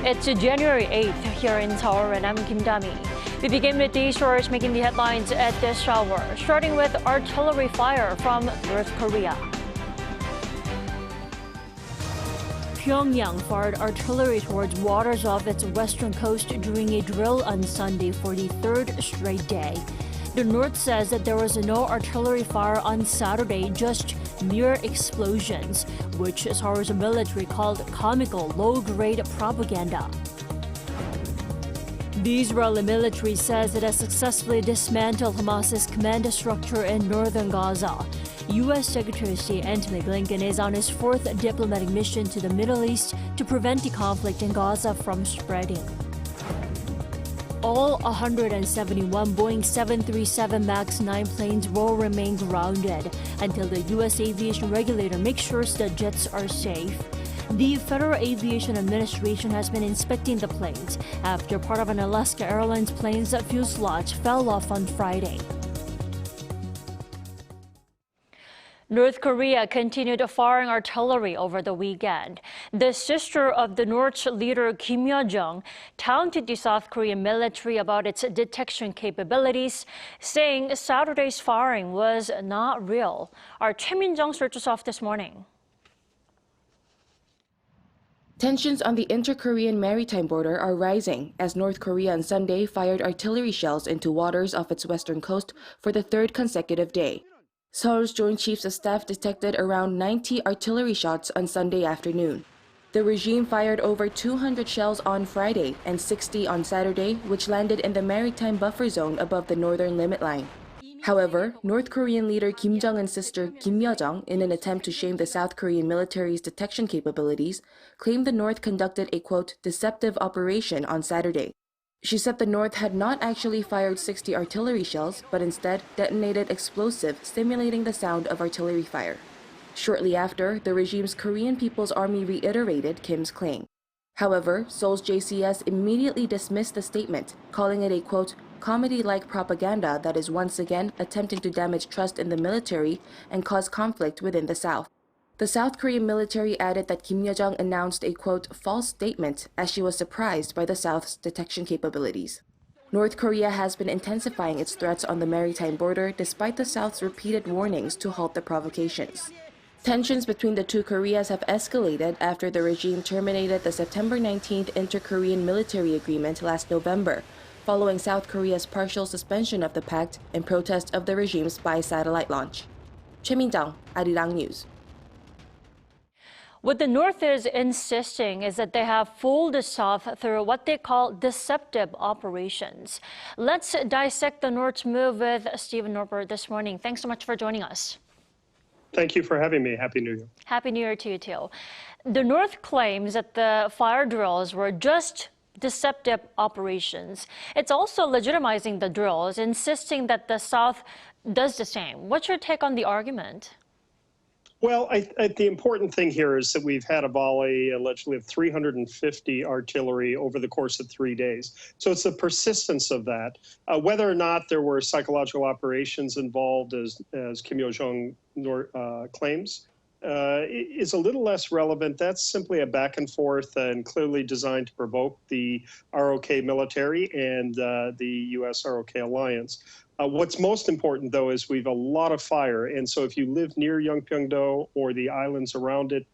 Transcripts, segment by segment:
It's January 8th here in Seoul, and I'm Kim Dami. We begin with these stories making the headlines at this hour, starting with artillery fire from North Korea. Pyongyang fired artillery towards waters off its western coast during a drill on Sunday for the third straight day. The North says that there was no artillery fire on Saturday, just mere explosions, which Seoul's military called comical, low-grade propaganda. The Israeli military says it has successfully dismantled Hamas's command structure in Northern Gaza. U.S. Secretary of State Antony Blinken is on his fourth diplomatic mission to the Middle East to prevent the conflict in Gaza from spreading. All 171 Boeing 737 MAX 9 planes will remain grounded until the U.S. aviation regulator makes sure the jets are safe. The Federal Aviation Administration has been inspecting the planes after part of an Alaska Airlines plane's fuselage fell off on Friday. North Korea continued firing artillery over the weekend. The sister of the North's leader Kim Yo-jong taunted the South Korean military about its detection capabilities, saying Saturday's firing was not real. Our Choi Min-jung starts us off this morning. Tensions on the inter-Korean maritime border are rising as North Korea on Sunday fired artillery shells into waters off its western coast for the third consecutive day. Seoul's Joint Chiefs of Staff detected around 90 artillery shots on Sunday afternoon. The regime fired over 200 shells on Friday and 60 on Saturday, which landed in the maritime buffer zone above the northern limit line. However, North Korean leader Kim Jong-un's sister Kim Yo-jong, in an attempt to shame the South Korean military's detection capabilities, claimed the North conducted a, quote, deceptive operation on Saturday. She said the North had not actually fired 60 artillery shells, but instead detonated explosive, simulating the sound of artillery fire. Shortly after, the regime's Korean People's Army reiterated Kim's claim. However, Seoul's JCS immediately dismissed the statement, calling it a, quote, comedy-like propaganda that is once again attempting to damage trust in the military and cause conflict within the South. The South Korean military added that Kim Yo-jong announced a, quote, false statement as she was surprised by the South's detection capabilities. North Korea has been intensifying its threats on the maritime border despite the South's repeated warnings to halt the provocations. Tensions between the two Koreas have escalated after the regime terminated the September 19th Inter-Korean military agreement last November, following South Korea's partial suspension of the pact in protest of the regime's spy satellite launch. Choi Min-jung, Arirang News. What the North is insisting is that they have fooled the South through what they call deceptive operations. Let's dissect the North's move with Steven Norris this morning. Thanks so much for joining us. Thank you for having me. Happy New Year. Happy New Year to you too. The North claims that the fire drills were just deceptive operations. It's also legitimizing the drills, insisting that the South does the same. What's your take on the argument? Well, the important thing here is that we've had a volley allegedly of 350 artillery over the course of 3 days. So it's the persistence of that. Whether or not there were psychological operations involved, as Kim Yo-jong claims, is a little less relevant. That's simply a back and forth and clearly designed to provoke the ROK military and the U.S. ROK alliance. What's most important, though, is we've a lot of fire. And so if you live near Yeongpyeong-do or the islands around it,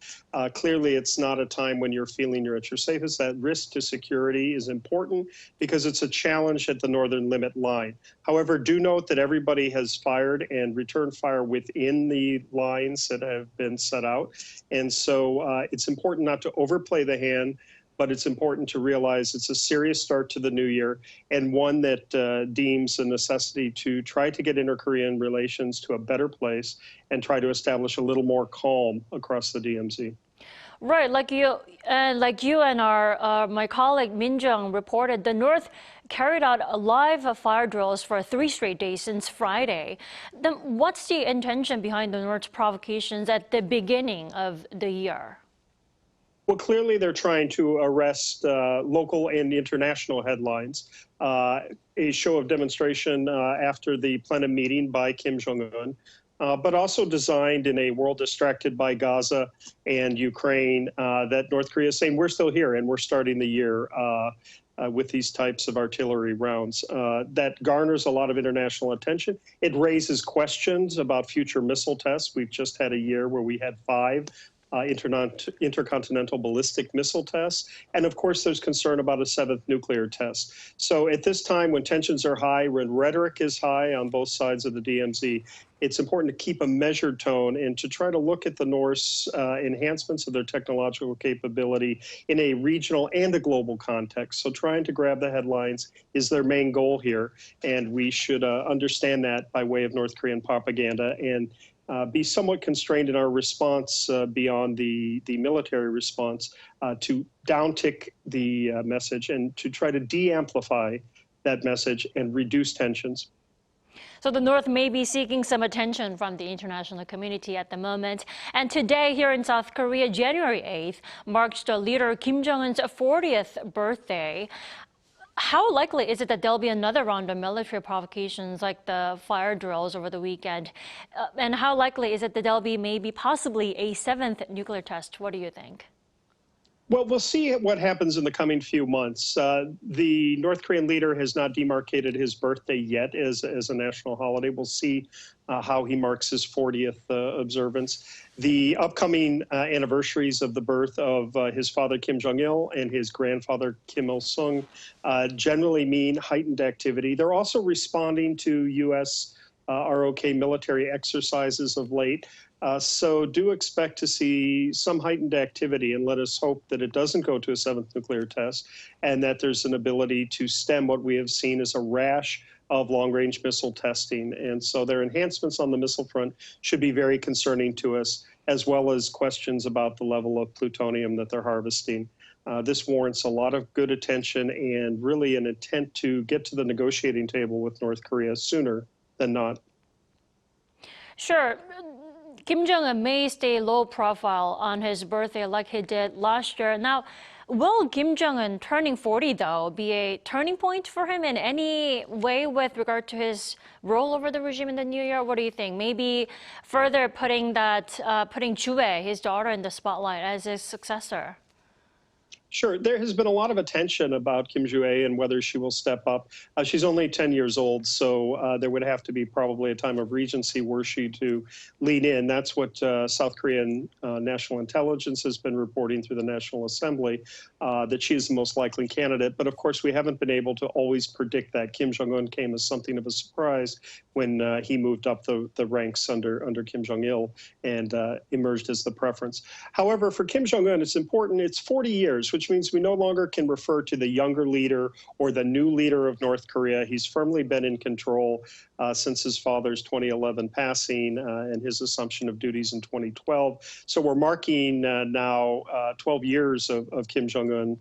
clearly it's not a time when you're feeling you're at your safest. That risk to security is important because it's a challenge at the northern limit line. However, do note that everybody has fired and returned fire within the lines that have been set out. And so it's important not to overplay the hand, but it's important to realize it's a serious start to the new year and one that deems a necessity to try to get inter-Korean relations to a better place and try to establish a little more calm across the DMZ. Right, like you and my colleague Min-jung reported, the North carried out live fire drills for 3 straight days since Friday. Then what's the intention behind the North's provocations at the beginning of the year? Well, clearly they're trying to arrest local and international headlines. A show of demonstration after the plenum meeting by Kim Jong-un but also designed in a world distracted by Gaza and Ukraine, that North Korea is saying, we're still here and we're starting the year with these types of artillery rounds. That garners a lot of international attention. It raises questions about future missile tests. We've just had a year where we had 5 intercontinental ballistic missile tests. And of course, there's concern about a 7th nuclear test. So at this time, when tensions are high, when rhetoric is high on both sides of the DMZ, it's important to keep a measured tone and to try to look at the North's enhancements of their technological capability in a regional and a global context. So trying to grab the headlines is their main goal here. And we should understand that by way of North Korean propaganda and be somewhat constrained in our response beyond the military response to downtick the message and to try to de-amplify that message and reduce tensions. So the North may be seeking some attention from the international community at the moment. And today here in South Korea, January 8th, marks the leader Kim Jong-un's 40th birthday. How likely is it that there'll be another round of military provocations like the fire drills over the weekend? And how likely is it that there'll be maybe possibly a 7th nuclear test? What do you think? Well, we'll see what happens in the coming few months. The North Korean leader has not demarcated his birthday yet as a national holiday. We'll see how he marks his 40th observance. The upcoming anniversaries of the birth of his father, Kim Jong-il, and his grandfather, Kim Il-sung, generally mean heightened activity. They're also responding to U.S. ROK military exercises of late. So do expect to see some heightened activity, and let us hope that it doesn't go to a 7th nuclear test and that there's an ability to stem what we have seen as a rash of long-range missile testing. And so their enhancements on the missile front should be very concerning to us, as well as questions about the level of plutonium that they're harvesting. This warrants a lot of good attention and really an intent to get to the negotiating table with North Korea sooner than not. Sure. Kim Jong-un may stay low profile on his birthday like he did last year. Now, will Kim Jong-un turning 40, though, be a turning point for him in any way with regard to his role over the regime in the new year? What do you think? Maybe further putting Chue, his daughter, in the spotlight as his successor? Sure. There has been a lot of attention about Kim Jue and whether she will step up. She's only 10 years old, so there would have to be probably a time of regency were she to lean in. That's what South Korean national intelligence has been reporting through the National Assembly, that she is the most likely candidate. But of course, we haven't been able to always predict that. Kim Jong-un came as something of a surprise when he moved up the ranks under Kim Jong-il and emerged as the preference. However, for Kim Jong-un, it's important. It's 40 years, which means we no longer can refer to the younger leader or the new leader of North Korea. He's firmly been in control since his father's 2011 passing and his assumption of duties in 2012. So we're marking now 12 years of Kim Jong-un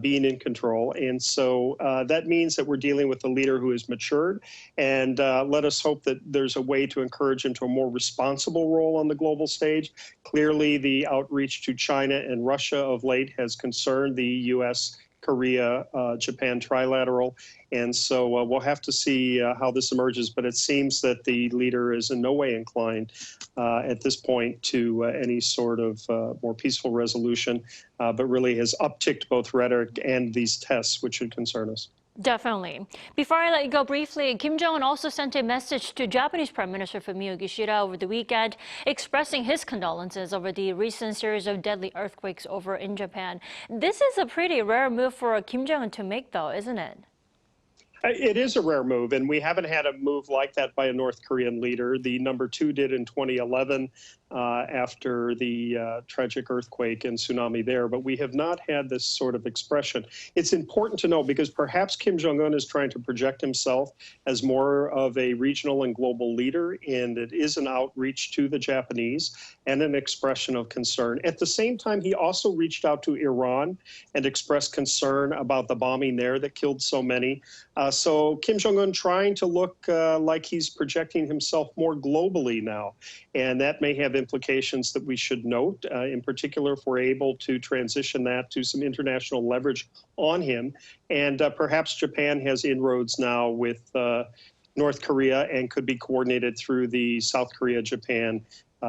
being in control. And so that means that we're dealing with a leader who has matured, and let us hope that there's a way to encourage him to a more responsible role on the global stage. Clearly, the outreach to China and Russia of late has concerned the U.S., Korea, Japan trilateral. And so we'll have to see how this emerges. But it seems that the leader is in no way inclined at this point to any sort of more peaceful resolution, but really has upticked both rhetoric and these tests, which should concern us. Definitely. Before I let you go briefly, Kim Jong-un also sent a message to Japanese Prime Minister Fumio Kishida over the weekend, expressing his condolences over the recent series of deadly earthquakes over in Japan. This is a pretty rare move for Kim Jong-un to make, though, isn't it? It is a rare move, and we haven't had a move like that by a North Korean leader. The number 2 did in 2011 after the tragic earthquake and tsunami there, but we have not had this sort of expression. It's important to know because perhaps Kim Jong-un is trying to project himself as more of a regional and global leader, and it is an outreach to the Japanese and an expression of concern. At the same time, he also reached out to Iran and expressed concern about the bombing there that killed so many. So Kim Jong-un trying to look like he's projecting himself more globally now. And that may have implications that we should note, in particular if we're able to transition that to some international leverage on him. And perhaps Japan has inroads now with North Korea and could be coordinated through the South Korea, Japan,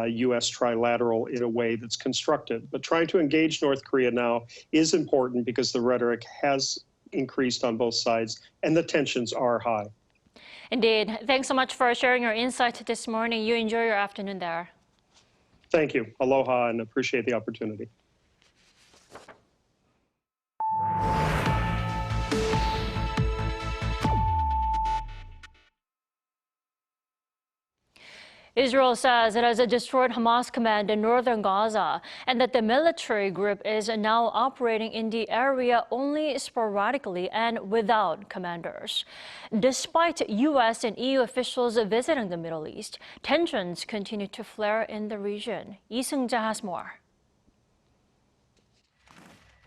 U.S. trilateral in a way that's constructive. But trying to engage North Korea now is important because the rhetoric has increased on both sides and the tensions are high. Indeed. Thanks so much for sharing your insight this morning. You enjoy your afternoon there. Thank you. Aloha, and appreciate the opportunity. Israel says it has destroyed Hamas command in Northern Gaza and that the military group is now operating in the area only sporadically and without commanders. Despite U.S. and EU officials visiting the Middle East, tensions continue to flare in the region. Lee Seung-jae has more.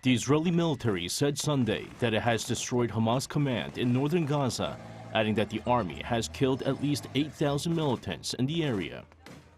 The Israeli military said Sunday that it has destroyed Hamas command in northern Gaza, adding that the army has killed at least 8,000 militants in the area.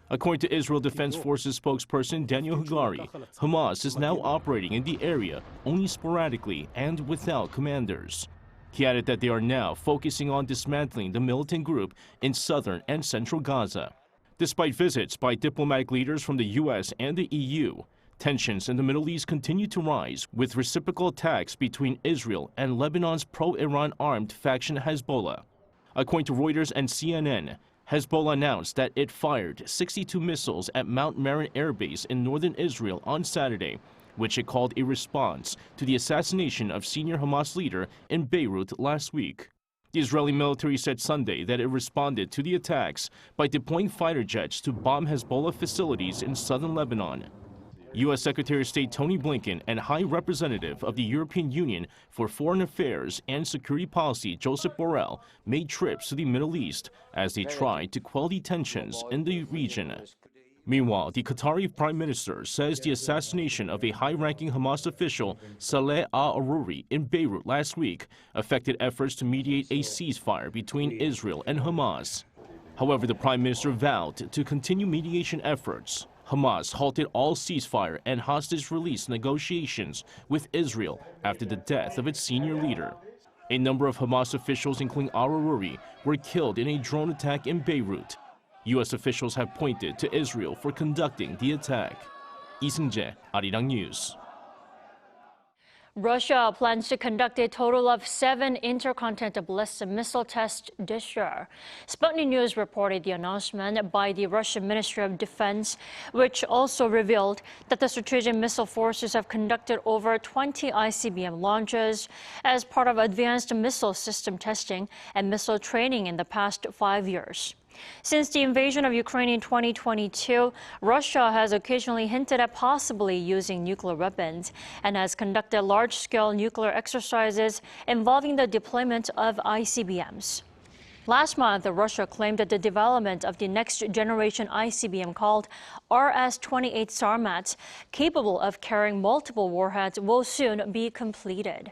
According to Israel Defense Forces spokesperson Daniel Hagari, Hamas is now operating in the area only sporadically and without commanders. He added that they are now focusing on dismantling the militant group in southern and central Gaza. Despite visits by diplomatic leaders from the U.S. and the EU, tensions in the Middle East continue to rise, with reciprocal attacks between Israel and Lebanon's pro-Iran armed faction Hezbollah. According to Reuters and CNN, Hezbollah announced that it fired 62 missiles at Mount Meron Air Base in northern Israel on Saturday, which it called a response to the assassination of senior Hamas leader in Beirut last week. The Israeli military said Sunday that it responded to the attacks by deploying fighter jets to bomb Hezbollah facilities in southern Lebanon. U.S. Secretary of State Tony Blinken and High Representative of the European Union for Foreign Affairs and Security Policy Joseph Borrell made trips to the Middle East as they tried to quell the tensions in the region. Meanwhile, the Qatari Prime Minister says the assassination of a high-ranking Hamas official, Saleh al-Aruri, in Beirut last week affected efforts to mediate a ceasefire between Israel and Hamas. However, the Prime Minister vowed to continue mediation efforts. Hamas halted all ceasefire and hostage release negotiations with Israel after the death of its senior leader. A number of Hamas officials, including al-Aruri, were killed in a drone attack in Beirut. U.S. officials have pointed to Israel for conducting the attack. Lee Seung-jae, Arirang News. Russia plans to conduct a total of 7 intercontinental ballistic missile tests this year. Sputnik News reported the announcement by the Russian Ministry of Defense, which also revealed that the strategic missile forces have conducted over 20 ICBM launches as part of advanced missile system testing and missile training in the past 5 years. Since the invasion of Ukraine in 2022, Russia has occasionally hinted at possibly using nuclear weapons and has conducted large-scale nuclear exercises involving the deployment of ICBMs. Last month, Russia claimed that the development of the next-generation ICBM called RS-28 Sarmat, capable of carrying multiple warheads, will soon be completed.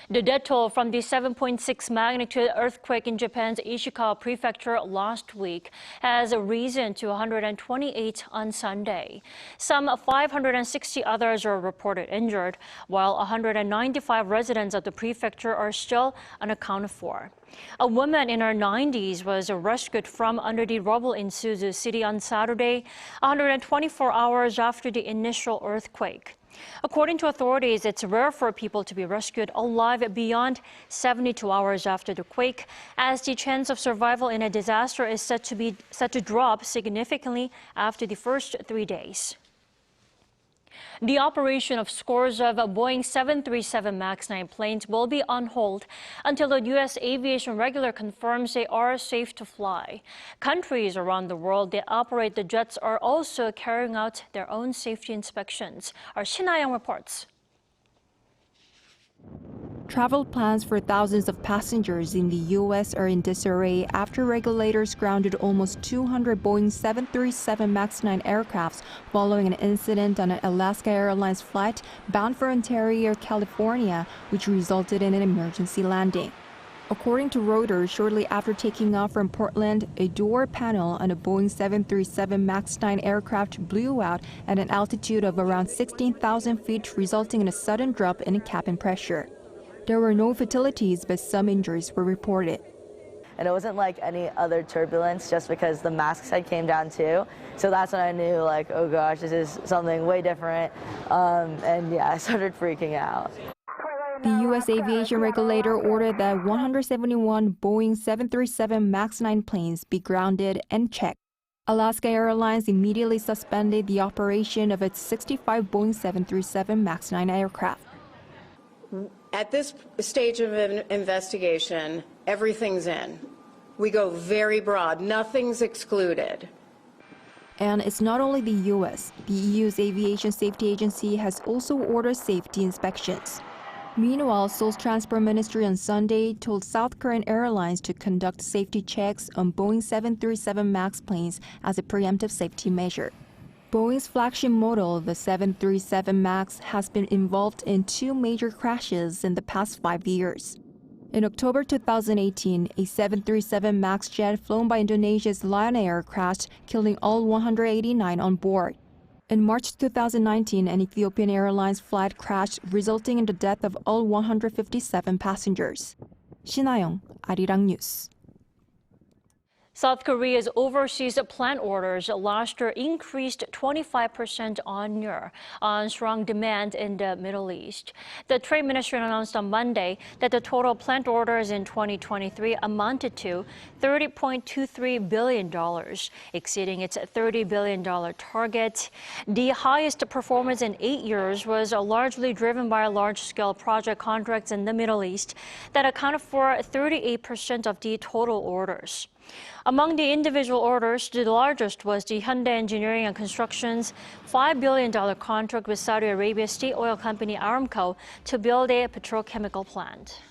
The death toll from the 7.6 magnitude earthquake in Japan's Ishikawa prefecture last week has risen to 128 on Sunday. Some 560 others are reported injured, while 195 residents of the prefecture are still unaccounted for. A woman in her 90s was rescued from under the rubble in Suzu City on Saturday, 124 hours after the initial earthquake. According to authorities, it's rare for people to be rescued alive beyond 72 hours after the quake, as the chance of survival in a disaster is set to drop significantly after the first 3 days. The operation of scores of Boeing 737 MAX 9 planes will be on hold until the U.S. aviation regulator confirms they are safe to fly. Countries around the world that operate the jets are also carrying out their own safety inspections. Our Shin Ha-young reports. Travel plans for thousands of passengers in the U.S. are in disarray after regulators grounded almost 200 Boeing 737 MAX 9 aircrafts following an incident on an Alaska Airlines flight bound for Ontario, California, which resulted in an emergency landing. According to Reuters, shortly after taking off from Portland, a door panel on a Boeing 737 MAX 9 aircraft blew out at an altitude of around 16,000 feet, resulting in a sudden drop in cabin pressure. There were no fatalities, but some injuries were reported. and it wasn't like any other turbulence just because the masks had came down too. So that's when I knew like, oh gosh, this is something way different. And yeah, I started freaking out. The U.S. aviation regulator ordered that 171 Boeing 737 MAX 9 planes be grounded and checked. Alaska Airlines immediately suspended the operation of its 65 Boeing 737 MAX 9 aircraft. At this stage of an investigation, everything's in. We go very broad. Nothing's excluded. And it's not only the U.S. The EU's Aviation Safety Agency has also ordered safety inspections. Meanwhile, Seoul's Transport Ministry on Sunday told South Korean Airlines to conduct safety checks on Boeing 737 MAX planes as a preemptive safety measure. Boeing's flagship model, the 737 MAX, has been involved in 2 major crashes in the past 5 years. In October 2018, a 737 MAX jet flown by Indonesia's Lion Air crashed, killing all 189 on board. In March 2019, an Ethiopian Airlines flight crashed, resulting in the death of all 157 passengers. 신하영, Arirang News. South Korea's overseas plant orders last year increased 25% on-year on strong demand in the Middle East. The Trade Ministry announced on Monday that the total plant orders in 2023 amounted to $30.23 billion, exceeding its $30 billion target. The highest performance in 8 years was largely driven by large-scale project contracts in the Middle East that accounted for 38% of the total orders. Among the individual orders, the largest was the Hyundai Engineering and Construction's $5 billion contract with Saudi Arabia's state oil company Aramco to build a petrochemical plant.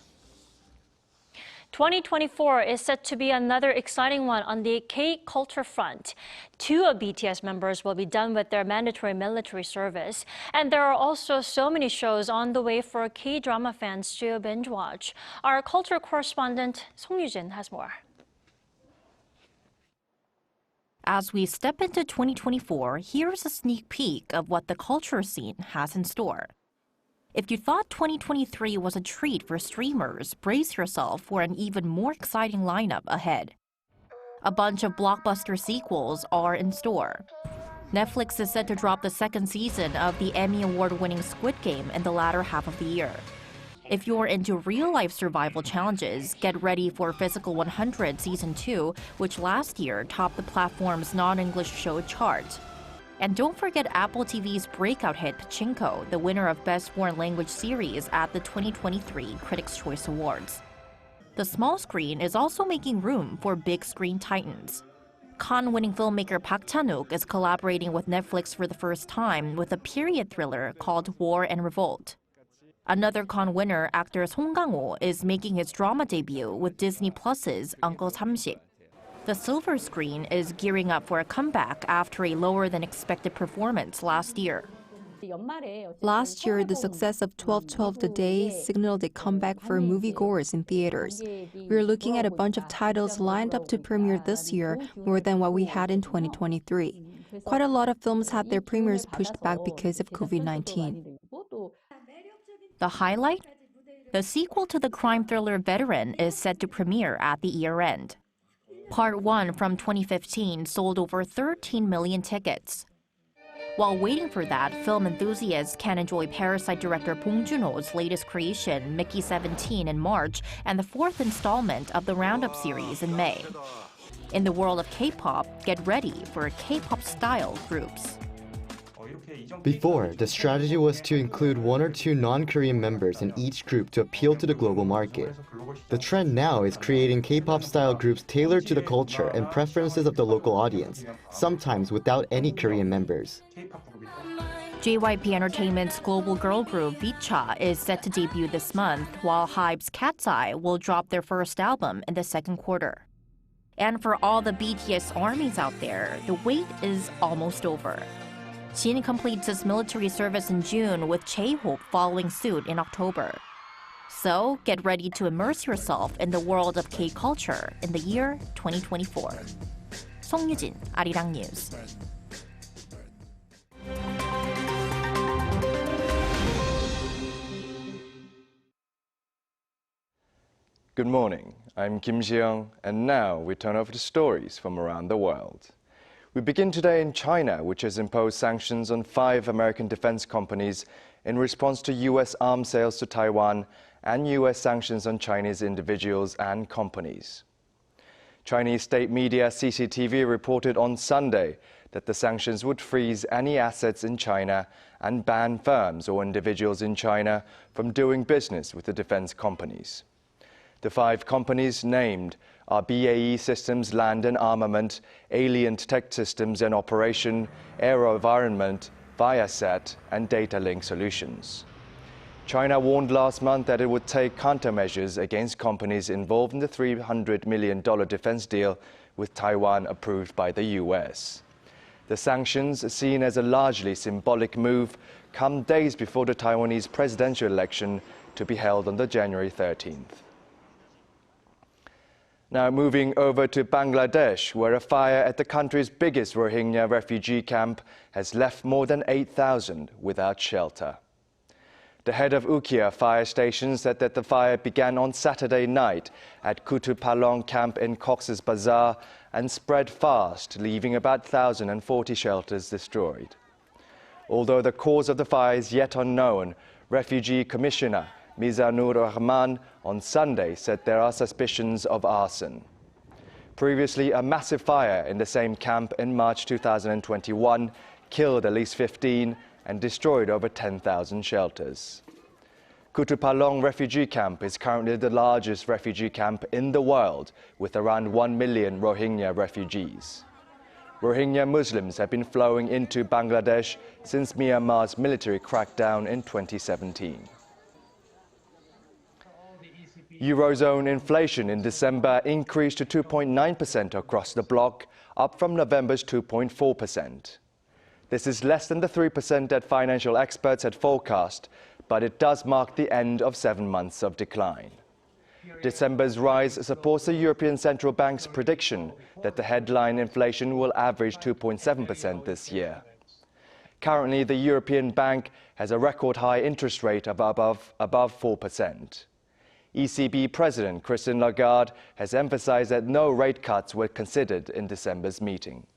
2024 is set to be another exciting one on the K-culture front. 2 of BTS members will be done with their mandatory military service. And there are also so many shows on the way for K-drama fans to binge watch. Our culture correspondent Song Yujin has more. As we step into 2024, here's a sneak peek of what the culture scene has in store. If you thought 2023 was a treat for streamers, brace yourself for an even more exciting lineup ahead. A bunch of blockbuster sequels are in store. Netflix is set to drop the 2nd season of the Emmy Award-winning Squid Game in the latter half of the year. If you're into real-life survival challenges, get ready for Physical 100 Season 2, which last year topped the platform's non-English show chart. And don't forget Apple TV's breakout hit Pachinko, the winner of Best Foreign Language Series at the 2023 Critics' Choice Awards. The small screen is also making room for big screen titans. Cannes-winning filmmaker Park Chan-wook is collaborating with Netflix for the first time with a period thriller called War and Revolt. Another Cannes winner, actor Song Kang-ho, is making his drama debut with Disney Plus's Uncle Samshik. The silver screen is gearing up for a comeback after a lower-than-expected performance last year. Last year, the success of 12/12 The Day signaled a comeback for moviegoers in theaters. We're looking at a bunch of titles lined up to premiere this year, more than what we had in 2023. Quite a lot of films had their premieres pushed back because of COVID-19. The highlight? The sequel to the crime thriller Veteran is set to premiere at the year-end. Part 1 from 2015 sold over 13 million tickets. While waiting for that, film enthusiasts can enjoy Parasite director Bong Joon-ho's latest creation, Mickey 17, in March, and the 4th installment of the Roundup series in May. In the world of K-pop, get ready for K-pop-style groups. Before, the strategy was to include 1 or 2 non-Korean members in each group to appeal to the global market. The trend now is creating K-pop-style groups tailored to the culture and preferences of the local audience, sometimes without any Korean members. JYP Entertainment's global girl group Vicha is set to debut this month, while HYBE's Cat's Eye will drop their first album in the 2nd quarter. And for all the BTS armies out there, the wait is almost over. Jin completes his military service in June, with J-Hope following suit in October. So get ready to immerse yourself in the world of K-culture in the year 2024. Song Yujin, Arirang News. Good morning. I'm Kim Ji-young, and now we turn over to stories from around the world. We begin today in China, which has imposed sanctions on 5 American defense companies in response to U.S. arms sales to Taiwan and U.S. sanctions on Chinese individuals and companies. Chinese state media CCTV reported on Sunday that the sanctions would freeze any assets in China and ban firms or individuals in China from doing business with the defense companies. The 5 companies named are BAE Systems Land and Armament, Alien Tech Systems and Operation, AeroVironment, Viasat, and Data Link Solutions. China warned last month that it would take countermeasures against companies involved in the $300 million defense deal with Taiwan approved by the U.S. The sanctions, seen as a largely symbolic move, come days before the Taiwanese presidential election to be held on January 13th. Now moving over to Bangladesh, where a fire at the country's biggest Rohingya refugee camp has left more than 8,000 without shelter. The head of Ukia Fire Station said that the fire began on Saturday night at Kutu Palong camp in Cox's Bazar and spread fast, leaving about 1,040 shelters destroyed. Although the cause of the fire is yet unknown, Refugee Commissioner Mizanur Rahman on Sunday said there are suspicions of arson. Previously, a massive fire in the same camp in March 2021 killed at least 15 and destroyed over 10,000 shelters. Kutu Palong refugee camp is currently the largest refugee camp in the world, with around 1 million Rohingya refugees. Rohingya Muslims have been flowing into Bangladesh since Myanmar's military crackdown in 2017. Eurozone inflation in December increased to 2.9% across the bloc, up from November's 2.4%. This is less than the 3% that financial experts had forecast, but it does mark the end of 7 months of decline. December's rise supports the European Central Bank's prediction that the headline inflation will average 2.7% this year. Currently, the European Bank has a record high interest rate of above 4%. ECB President Christine Lagarde has emphasized that no rate cuts were considered in December's meeting.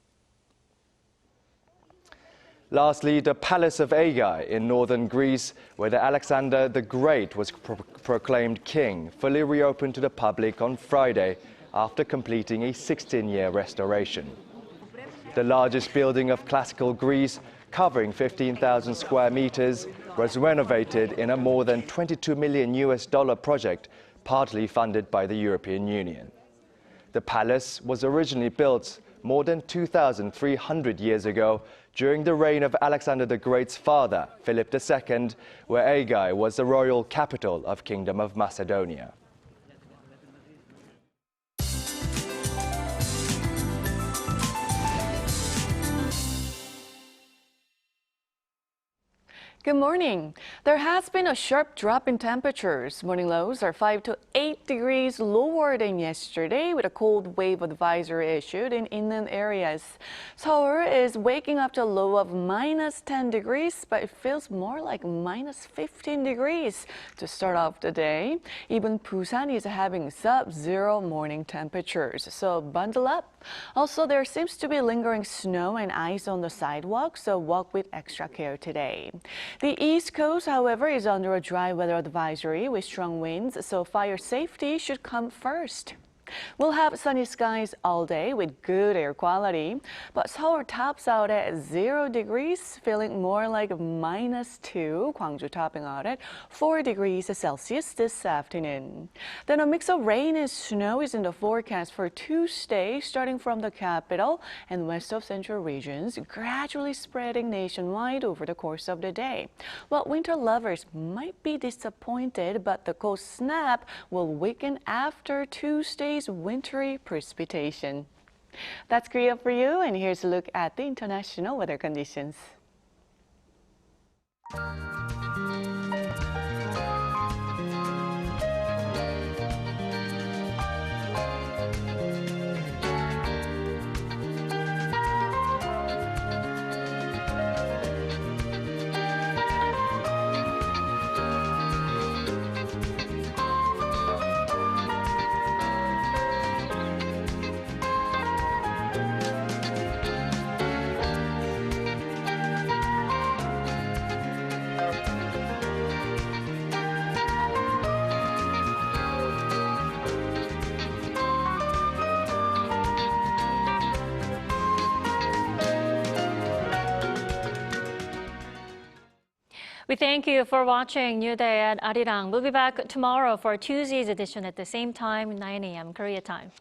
Lastly, the Palace of Aigai in northern Greece, where Alexander the Great was proclaimed king, fully reopened to the public on Friday after completing a 16-year restoration. The largest building of classical Greece, covering 15,000 square meters, was renovated in a more than $22 million project, partly funded by the European Union. The palace was originally built more than 2,300 years ago during the reign of Alexander the Great's father, Philip II, where Aigai was the royal capital of Kingdom of Macedonia. Good morning. There has been a sharp drop in temperatures. Morning lows are 5 to 8 degrees lower than yesterday, with a cold wave advisory issued in inland areas. Seoul is waking up to a low of -10 degrees, but it feels more like -15 degrees to start off the day. Even Busan is having sub-zero morning temperatures, so bundle up. Also, there seems to be lingering snow and ice on the sidewalk, so walk with extra care today. The East Coast, however, is under a dry weather advisory with strong winds, so fire safety should come first. We'll have sunny skies all day with good air quality, but Seoul tops out at 0 degrees, feeling more like -2. Gwangju topping out at 4 degrees Celsius this afternoon. Then a mix of rain and snow is in the forecast for Tuesday, starting from the capital and west of central regions, gradually spreading nationwide over the course of the day. Well, winter lovers might be disappointed, but the cold snap will weaken after Tuesday's wintry precipitation. That's Korea for you, and here's a look at the international weather conditions. We thank you for watching New Day at Arirang. We'll be back tomorrow for Tuesday's edition at the same time, 9 a.m. Korea time.